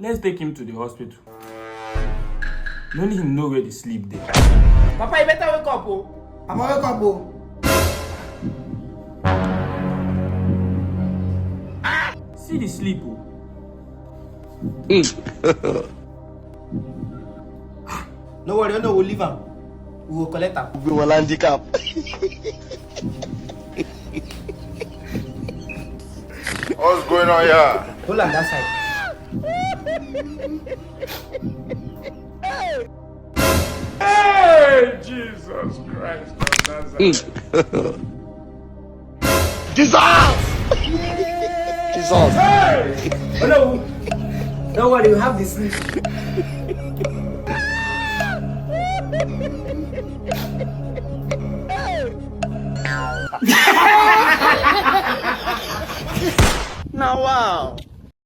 Let's take him to the hospital. Let him know where to sleep there. Papa, you better wake up, oh. I'm gonna wake up, oh. See the sleep, oh. No worry, no, we'll leave him. We will collect him. We will handicap. What's going on here? Hold on that side. Hey, Jesus Christ of Nazareth. Jesus! Jesus! Oh no! Don't worry, you have the sleep. Now wow!